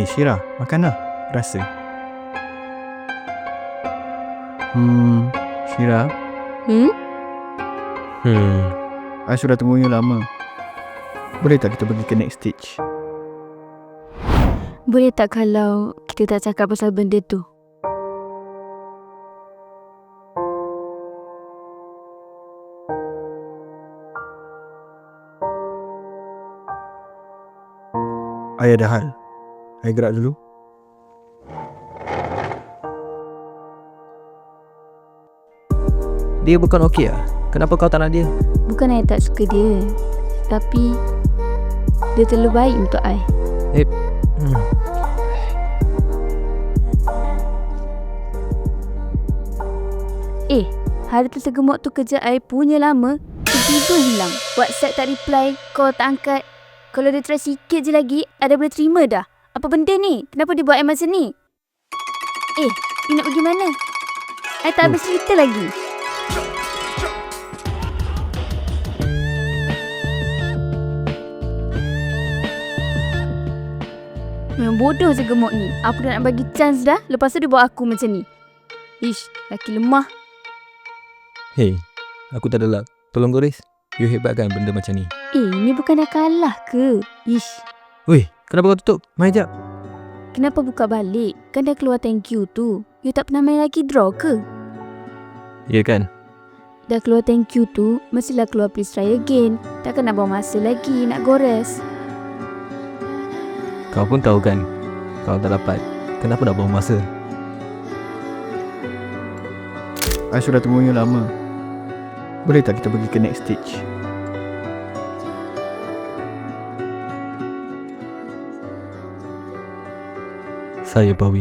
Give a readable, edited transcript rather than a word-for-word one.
Syirah, makan lah. Rasa. Syirah, I sudah tunggu you lama. Boleh tak kita pergi ke next stage? Boleh tak kalau kita tak cakap pasal benda tu? I ada hal. I gerak dulu. Dia bukan okey lah. Kenapa kau tak nak dia? Bukan I tak suka dia, tapi dia terlalu baik untuk I. Hari tergemuk tu kerja I punya lama, tiba-tiba hilang. WhatsApp tak reply, call tak angkat. Kalau dia try sikit je lagi, I dah boleh terima dah. Apa benda ni? Kenapa dia buat I macam ni? You nak pergi mana? I tak habis cerita lagi. Memang bodoh je gemuk ni. Aku dah nak bagi chance dah, lepas tu dia buat aku macam ni. Ish, laki lemah. Hey, aku tak ada luck. Tolong Goris. You hebat kan benda macam ni? Ni bukan dah kalah ke? Ish. Weh, kenapa kau tutup? Main jap. Kenapa buka balik? Kan dah keluar thank you tu. You tak pernah main lagi draw ke? Ya kan? Dah keluar thank you tu, mestilah keluar please try again. Takkan nak buang masa lagi nak gores. Kau pun tahu kan, kalau tak dapat, kenapa dah buang masa? I sudah tunggu you lama. Boleh tak kita pergi ke next stage? Saya Pawi.